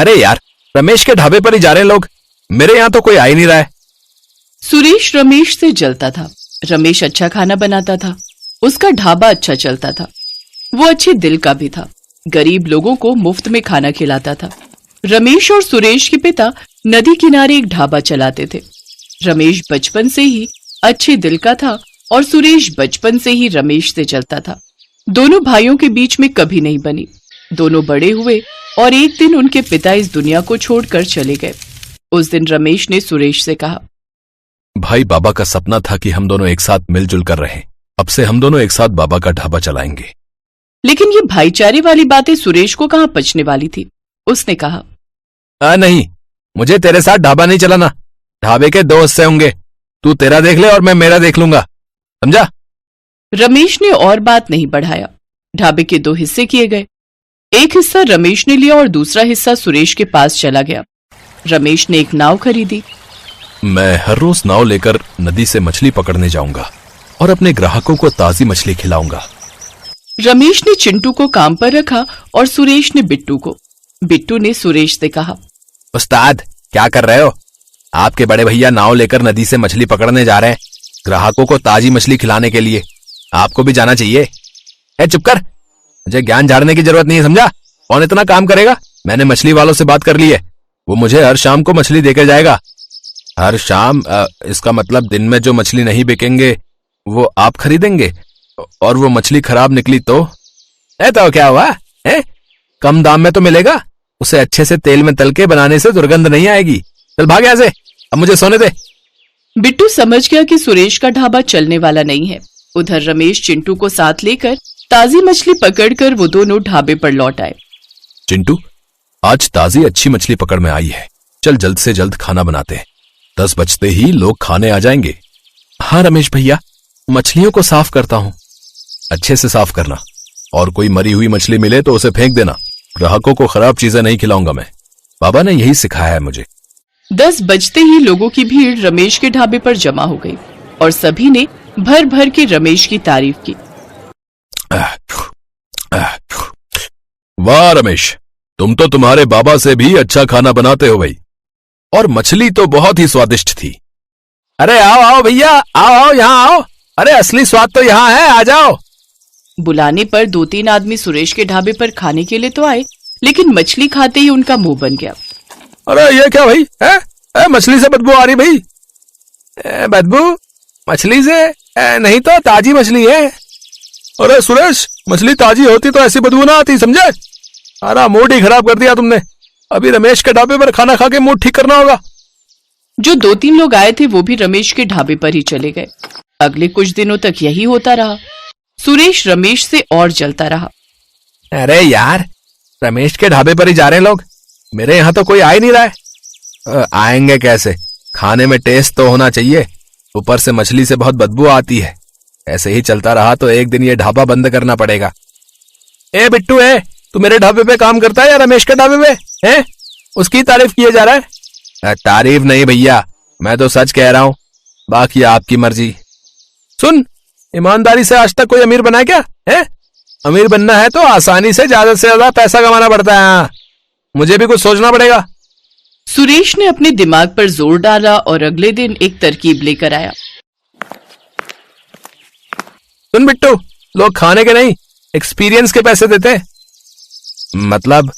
अरे यार, रमेश के ढाबे पर ही जा रहे हैं लोग, मेरे यहाँ तो कोई आ ही नहीं रहा है। सुरेश रमेश से जलता था। रमेश अच्छा खाना बनाता था, उसका ढाबा अच्छा चलता था, वो अच्छे दिल का भी था, गरीब लोगों को मुफ्त में खाना खिलाता था। रमेश और सुरेश के पिता नदी किनारे एक ढाबा चलाते थे। रमेश बचपन से ही अच्छे दिल का था और सुरेश बचपन से ही रमेश से चलता था। दोनों भाइयों के बीच में कभी नहीं बनी। दोनों बड़े हुए और एक दिन उनके पिता इस दुनिया को छोड़कर चले गए। उस दिन रमेश ने सुरेश से कहा, भाई, बाबा का सपना था कि हम दोनों एक साथ मिलजुल कर रहें। अब से हम दोनों एक साथ बाबा का ढाबा चलाएंगे। लेकिन ये भाईचारे वाली बातें सुरेश को कहाँ पचने वाली थी। उसने कहा, नहीं, मुझे तेरे साथ ढाबा नहीं चलाना। ढाबे के 2 हिस्से होंगे, तू तेरा देख ले और मैं मेरा देख लूंगा, समझा? रमेश ने और बात नहीं बढ़ाया। ढाबे के 2 हिस्से किए गए। एक हिस्सा रमेश ने लिया और दूसरा हिस्सा सुरेश के पास चला गया। रमेश ने एक नाव खरीदी। मैं हर रोज नाव लेकर नदी से मछली पकड़ने जाऊंगा और अपने ग्राहकों को ताजी मछली खिलाऊंगा। रमेश ने चिंटू को काम पर रखा और सुरेश ने बिट्टू को। बिट्टू ने सुरेश से कहा, उस्ताद, क्या कर रहे हो? आपके बड़े भैया नाव लेकर नदी से मछली पकड़ने जा रहे हैं, ग्राहकों को ताजी मछली खिलाने के लिए। आपको भी जाना चाहिए। चुप कर, मुझे ज्ञान झाड़ने की जरूरत नहीं है, समझा? कौन इतना काम करेगा? मैंने मछली वालों से बात कर ली है, वो मुझे हर शाम को मछली देकर जाएगा। हर शाम? इसका मतलब दिन में जो मछली नहीं बिकेंगे वो आप खरीदेंगे, और वो मछली खराब निकली तो क्या हुआ है? कम दाम में तो मिलेगा, उसे अच्छे से तेल में तल के बनाने से दुर्गंध नहीं आएगी। चल भाग यहाँ से, अब मुझे सोने दे। बिट्टू समझ गया कि सुरेश का ढाबा चलने वाला नहीं है। उधर रमेश चिंटू को साथ लेकर ताजी मछली पकड़कर वो दोनों ढाबे पर लौट आए। चिंटू, आज ताजी अच्छी मछली पकड़ में आई है, चल जल्द से जल्द खाना बनाते हैं। 10 बजते ही लोग खाने आ जाएंगे। हाँ रमेश भैया, मछलियों को साफ करता हूँ। अच्छे से साफ करना, और कोई मरी हुई मछली मिले तो उसे फेंक देना। ग्राहकों को खराब चीजें नहीं खिलाऊंगा मैं, बाबा ने यही सिखाया है मुझे। 10 बजते ही लोगों की भीड़ रमेश के ढाबे पर जमा हो गई और सभी ने भर भर के रमेश की तारीफ की। वाह रमेश, तुम तो तुम्हारे बाबा से भी अच्छा खाना बनाते हो भाई, और मछली तो बहुत ही स्वादिष्ट थी। अरे आओ आओ भैया, आओ आओ, यहाँ आओ। अरे असली स्वाद तो यहाँ है, आ जाओ। बुलाने पर 2-3 आदमी सुरेश के ढाबे पर खाने के लिए तो आए, लेकिन मछली खाते ही उनका मुंह बन गया। अरे ये क्या भाई है? मछली से बदबू आ रही भाई। बदबू मछली से? नहीं तो ताजी मछली है। अरे सुरेश, मछली ताजी होती तो ऐसी बदबू ना आती, समझे? अरे मूड ही खराब कर दिया तुमने। अभी रमेश के ढाबे पर खाना खा के मूड ठीक करना होगा। जो 2-3 लोग आए थे वो भी रमेश के ढाबे पर ही चले गए। अगले कुछ दिनों तक यही होता रहा। सुरेश रमेश से और जलता रहा। अरे यार, रमेश के ढाबे पर ही जा रहे हैं लोग, मेरे यहाँ तो कोई आ ही नहीं रहा है। आएंगे कैसे? खाने में टेस्ट तो होना चाहिए, ऊपर से मछली से बहुत बदबू आती है। ऐसे ही चलता रहा तो एक दिन ये ढाबा बंद करना पड़ेगा। बिट्टू, तू मेरे ढाबे पे काम करता है या रमेश के ढाबे पे है? उसकी तारीफ किए जा रहा है। तारीफ नहीं भैया, मैं तो सच कह रहा हूँ, बाकी आपकी मर्जी। सुन, ईमानदारी से आज तक कोई अमीर बना क्या है? अमीर बनना है तो आसानी से ज्यादा पैसा कमाना पड़ता है। मुझे भी कुछ सोचना पड़ेगा। सुरेश ने अपने दिमाग पर जोर डाला और अगले दिन एक तरकीब लेकर आया। सुन बिट्टू, लोग खाने के नहीं, एक्सपीरियंस के पैसे देते हैं। मतलब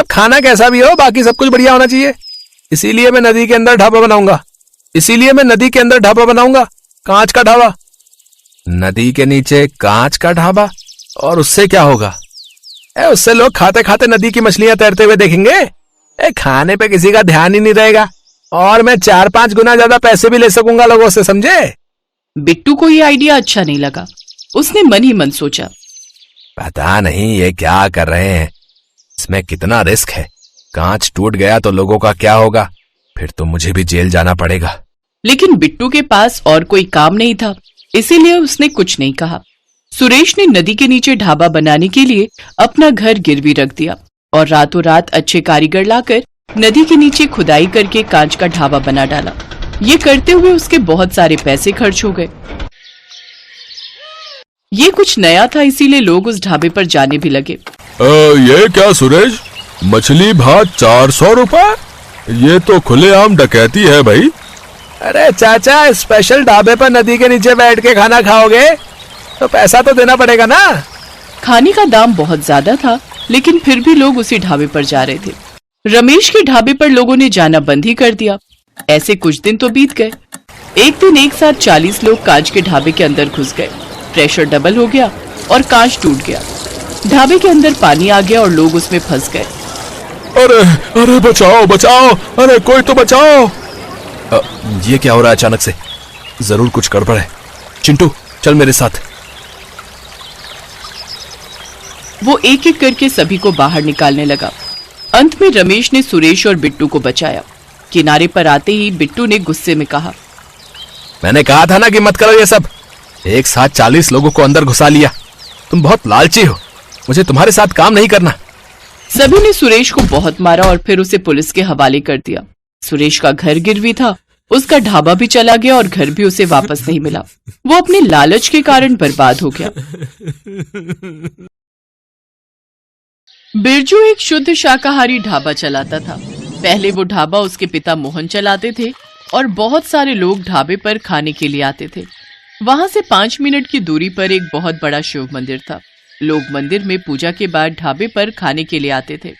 खाना कैसा भी हो, बाकी सब कुछ बढ़िया होना चाहिए। इसीलिए मैं नदी के अंदर ढाबा बनाऊंगा। कांच का ढाबा। नदी के नीचे कांच का ढाबा? और उससे क्या होगा? उससे लोग खाते खाते नदी की मछलियां तैरते हुए देखेंगे। खाने पे किसी का ध्यान ही नहीं रहेगा, और मैं 4-5 गुना ज्यादा पैसे भी ले सकूंगा लोगों से, समझे? बिट्टू को ये आइडिया अच्छा नहीं लगा। उसने मन ही मन सोचा, पता नहीं ये क्या कर रहे हैं, इसमें कितना रिस्क है। कांच टूट गया तो लोगों का क्या होगा? फिर तो मुझे भी जेल जाना पड़ेगा। लेकिन बिट्टू के पास और कोई काम नहीं था, इसीलिए उसने कुछ नहीं कहा। सुरेश ने नदी के नीचे ढाबा बनाने के लिए अपना घर गिरवी रख दिया और रातों रात अच्छे कारीगर लाकर नदी के नीचे खुदाई करके कांच का ढाबा बना डाला। ये करते हुए उसके बहुत सारे पैसे खर्च हो गए। ये कुछ नया था, इसीलिए लोग उस ढाबे पर जाने भी लगे। ये क्या सुरेश, मछली भात 400 रुपए? ये तो खुलेआम डकैती है भाई। अरे चाचा, स्पेशल ढाबे पर नदी के नीचे बैठ के खाना खाओगे तो पैसा तो देना पड़ेगा ना। खाने का दाम बहुत ज्यादा था, लेकिन फिर भी लोग उसी ढाबे पर जा रहे थे। रमेश के ढाबे पर लोगों ने जाना बंद ही कर दिया। ऐसे कुछ दिन तो बीत गए। एक दिन एक साथ 40 लोग कांच के ढाबे के अंदर घुस गए। प्रेशर डबल हो गया और कांच टूट गया। ढाबे के अंदर पानी आ गया और लोग उसमें फंस गए। अरे अरे बचाओ बचाओ, अरे कोई तो बचाओ। ये क्या हो रहा है अचानक से? जरूर कुछ गड़बड़ है। चिंटू चल मेरे साथ। वो एक एक करके सभी को बाहर निकालने लगा। अंत में रमेश ने सुरेश और बिट्टू को बचाया। किनारे पर आते ही बिट्टू ने गुस्से में कहा, मैंने कहा था ना कि मत करो ये सब। एक साथ 40 लोगों को अंदर घुसा लिया। तुम बहुत लालची हो, मुझे तुम्हारे साथ काम नहीं करना। सभी ने सुरेश को बहुत मारा और फिर उसे पुलिस के हवाले कर दिया। सुरेश का घर गिरवी था, उसका ढाबा भी चला गया और घर भी उसे वापस नहीं मिला। वो अपने लालच के कारण बर्बाद हो गया। बिरजू एक शुद्ध शाकाहारी ढाबा चलाता था। पहले वो ढाबा उसके पिता मोहन चलाते थे और बहुत सारे लोग ढाबे पर खाने के लिए आते थे। वहां से 5 मिनट की दूरी पर एक बहुत बड़ा शिव मंदिर था। लोग मंदिर में पूजा के बाद ढाबे पर खाने के लिए आते थे।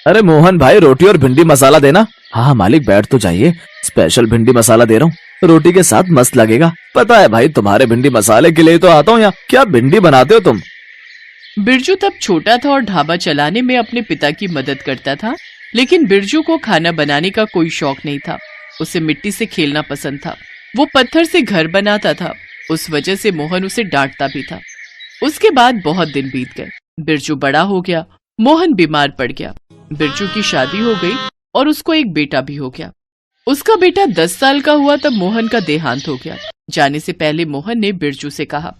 अरे मोहन भाई, रोटी और भिंडी मसाला देना। हाँ मालिक, बैठ तो जाइए। स्पेशल भिंडी मसाला दे रहा हूँ, रोटी के साथ मस्त लगेगा। पता है भाई, तुम्हारे भिंडी मसाले के लिए तो आता हूँ यहाँ। क्या भिंडी बनाते हो तुम? बिरजू तब छोटा था और ढाबा चलाने में अपने पिता की मदद करता था, लेकिन बिरजू को खाना बनाने का कोई शौक नहीं था। उसे मिट्टी से खेलना पसंद था। वो पत्थर से घर बनाता था। उस वजह से मोहन उसे डांटता भी था। उसके बाद बहुत दिन बीत गए। बिरजू बड़ा हो गया, मोहन बीमार पड़ गया। बिरजू की शादी हो गई और उसको एक बेटा भी हो गया। उसका बेटा 10 साल का हुआ तब मोहन का देहांत हो गया। जाने से पहले मोहन ने बिरजू से कहा,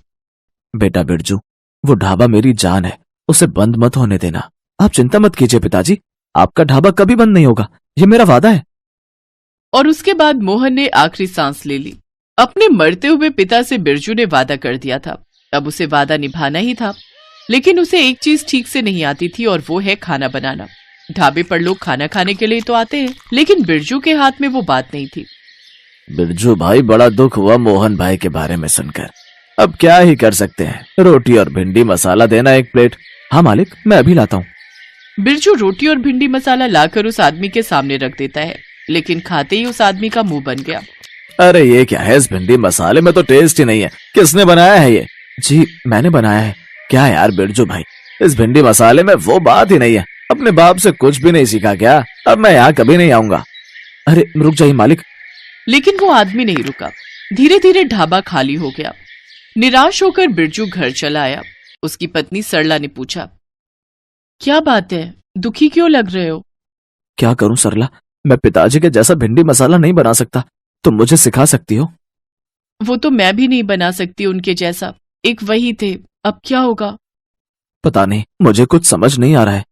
बेटा बिरजू, वो ढाबा मेरी जान है, उसे बंद मत होने देना। आप चिंता मत कीजिए पिताजी, आपका ढाबा कभी बंद नहीं होगा, ये मेरा वादा है। और उसके बाद मोहन ने आखिरी सांस ले ली। अपने मरते हुए पिता से बिरजू ने वादा कर दिया था। अब उसे वादा निभाना ही था। लेकिन उसे एक चीज ठीक से नहीं आती थी और वो है खाना बनाना। ढाबे पर लोग खाना खाने के लिए तो आते हैं, लेकिन बिरजू के हाथ में वो बात नहीं थी। बिरजू भाई, बड़ा दुख हुआ मोहन भाई के बारे में सुनकर। अब क्या ही कर सकते हैं, रोटी और भिंडी मसाला देना 1 प्लेट। हाँ मालिक, मैं अभी लाता हूँ। बिरजू रोटी और भिंडी मसाला लाकर उस आदमी के सामने रख देता है, लेकिन खाते ही उस आदमी का मुंह बन गया। अरे ये क्या है, इस भिंडी मसाले में तो टेस्ट ही नहीं है। किसने बनाया है ये? जी मैंने बनाया है। क्या यार बिरजू भाई, इस भिंडी मसाले में वो बात ही नहीं है। अपने बाप से कुछ भी नहीं सीखा क्या? अब मैं यहाँ कभी नहीं आऊंगा। अरे रुक जाइए मालिक। लेकिन वो आदमी नहीं रुका। धीरे धीरे ढाबा खाली हो गया। निराश होकर बिरजू घर चला आया। उसकी पत्नी सरला ने पूछा, क्या बात है, दुखी क्यों लग रहे हो? क्या करूं सरला, मैं पिताजी के जैसा भिंडी मसाला नहीं बना सकता। तुम मुझे सिखा सकती हो? वो तो मैं भी नहीं बना सकती उनके जैसा। एक वही थे, अब क्या होगा? पता नहीं, मुझे कुछ समझ नहीं आ रहा है।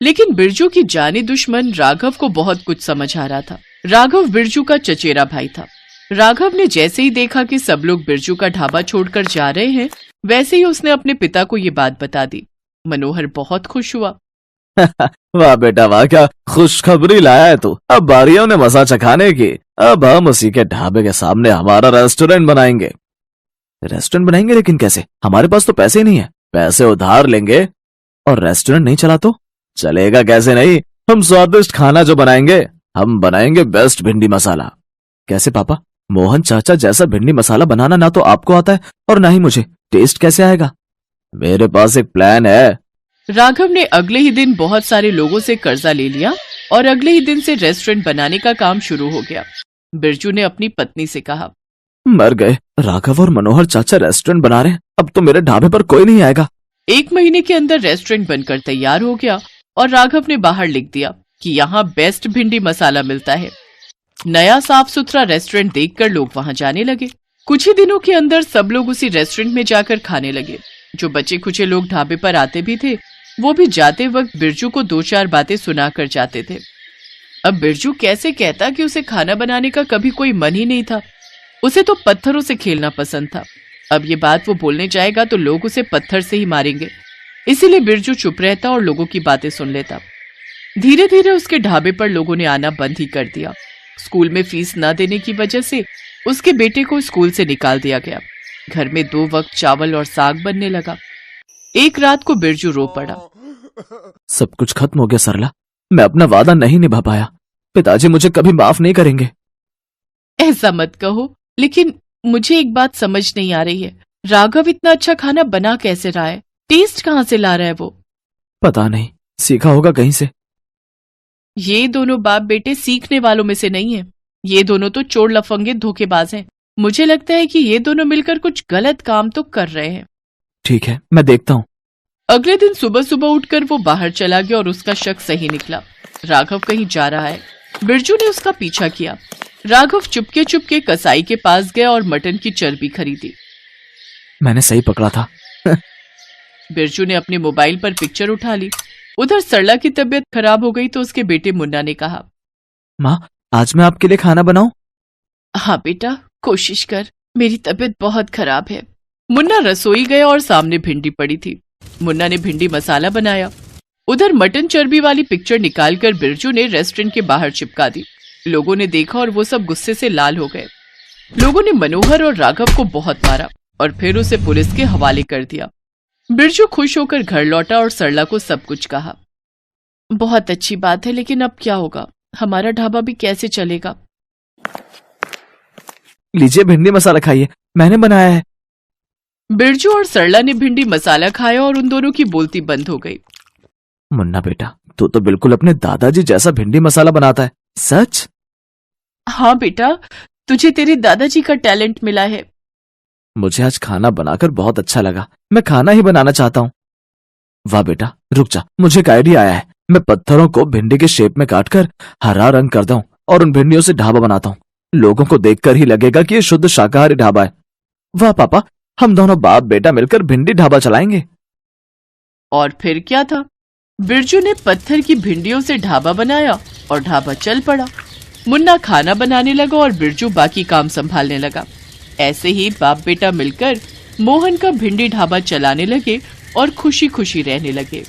लेकिन बिरजू की जानी दुश्मन राघव को बहुत कुछ समझ आ रहा था। राघव बिरजू का चचेरा भाई था। राघव ने जैसे ही देखा कि सब लोग बिरजू का ढाबा छोड़कर जा रहे हैं, वैसे ही उसने अपने पिता को ये बात बता दी। मनोहर बहुत खुश हुआ। वाह बेटा वाह, क्या खुशखबरी लाया है तू। अब बारी है उन्हें मजा चखाने की। अब हम उसी के ढाबे के सामने हमारा रेस्टोरेंट बनाएंगे। रेस्टोरेंट बनाएंगे? लेकिन कैसे? हमारे पास तो पैसे नहीं है। पैसे उधार लेंगे और रेस्टोरेंट नहीं चला तो चलेगा कैसे? नहीं, हम स्वादिष्ट खाना जो बनाएंगे, हम बनाएंगे बेस्ट भिंडी मसाला। कैसे पापा? मोहन चाचा जैसा भिंडी मसाला बनाना ना तो आपको आता है और ना ही मुझे। टेस्ट कैसे आएगा? मेरे पास एक प्लान है। राघव ने अगले ही दिन बहुत सारे लोगों से कर्जा ले लिया और अगले ही दिन से रेस्टोरेंट बनाने का काम शुरू हो गया। बिरजू ने अपनी पत्नी से कहा, मर गए, राघव और मनोहर चाचा रेस्टोरेंट बना रहे हैं। अब तो मेरे ढाबे पर कोई नहीं आएगा। 1 महीने के अंदर रेस्टोरेंट बनकर तैयार हो गया और राघव ने बाहर लिख दिया कि यहाँ बेस्ट भिंडी मसाला मिलता है। नया साफ सुथरा रेस्टोरेंट देखकर लोग वहाँ जाने लगे। कुछ ही दिनों के अंदर सब लोग उसी रेस्टोरेंट में जाकर खाने लगे। जो बचे खुचे लोग ढाबे पर आते भी थे, वो भी जाते वक्त बिरजू को 2-4 बातें सुनाकर जाते थे। अब बिरजू कैसे कहता कि उसे खाना बनाने का कभी कोई मन ही नहीं था। उसे तो पत्थरों से खेलना पसंद था। अब ये बात वो बोलने जाएगा तो लोग उसे पत्थर से ही मारेंगे। इसीलिए बिरजू चुप रहता और लोगों की बातें सुन लेता। धीरे धीरे उसके ढाबे पर लोगों ने आना बंद ही कर दिया। स्कूल में फीस न देने की वजह से उसके बेटे को स्कूल से निकाल दिया गया। घर में 2 वक्त चावल और साग बनने लगा। एक रात को बिरजू रो पड़ा। सब कुछ खत्म हो गया सरला, मैं अपना वादा नहीं निभा पाया। पिताजी मुझे कभी माफ नहीं करेंगे। ऐसा मत कहो, लेकिन मुझे एक बात समझ नहीं आ रही है, राघव इतना अच्छा खाना बना कैसे रहा है? टेस्ट कहाँ से ला रहा है वो? पता नहीं, सीखा होगा कहीं से। ये दोनों बाप बेटे सीखने वालों में से नहीं है। ये दोनों तो चोर लफंगे धोखेबाज हैं। मुझे लगता है कि ये दोनों मिलकर कुछ गलत काम तो कर रहे हैं। ठीक है, मैं देखता हूँ। अगले दिन सुबह सुबह उठकर वो बाहर चला गया और उसका शक सही निकला। राघव कहीं जा रहा है। बिरजू ने उसका पीछा किया। राघव चुपके चुपके कसाई के पास गया और मटन की चर्बी खरीदी। मैंने सही पकड़ा था। बिरजू ने अपने मोबाइल पर पिक्चर उठा ली। उधर सरला की तबीयत खराब हो गई तो उसके बेटे मुन्ना ने कहा, माँ, आज मैं आपके लिए खाना बनाऊं? हाँ बेटा, कोशिश कर, मेरी तबीयत बहुत खराब है। मुन्ना रसोई गया और सामने भिंडी पड़ी थी। मुन्ना ने भिंडी मसाला बनाया। उधर मटन चर्बी वाली पिक्चर निकालकर बिरजू ने रेस्टोरेंट के बाहर चिपका दी। लोगों ने देखा और वो सब गुस्से से लाल हो गए। लोगों ने मनोहर और राघव को बहुत मारा और फिर उसे पुलिस के हवाले कर दिया। बिरजू खुश होकर घर लौटा और सरला को सब कुछ कहा। बहुत अच्छी बात है, लेकिन अब क्या होगा? हमारा ढाबा भी कैसे चलेगा? लीजिए भिंडी मसाला खाइए, मैंने बनाया है। बिरजू और सरला ने भिंडी मसाला खाया और उन दोनों की बोलती बंद हो गई। मुन्ना बेटा, तू तो बिल्कुल अपने दादाजी जैसा भिंडी मसाला बनाता है। सच? हाँ बेटा, तुझे तेरे दादाजी का टैलेंट मिला है। मुझे आज खाना बनाकर बहुत अच्छा लगा। मैं खाना ही बनाना चाहता हूँ। वाह बेटा, रुक जा, मुझे एक आइडिया आया है। मैं पत्थरों को भिंडी के शेप में काटकर हरा रंग करता हूँ और उन भिंडियों से ढाबा बनाता हूँ। लोगों को देखकर ही लगेगा कि ये शुद्ध शाकाहारी ढाबा है। वाह पापा, हम दोनों बाप बेटा मिलकर भिंडी ढाबा चलाएंगे। और फिर क्या था? बिरजू ने पत्थर की भिंडियों से ढाबा बनाया और ढाबा चल पड़ा। मुन्ना खाना बनाने लगा और बिरजू बाकी काम संभालने लगा। ऐसे ही बाप बेटा मिलकर मोहन का भिंडी ढाबा चलाने लगे और खुशी खुशी रहने लगे।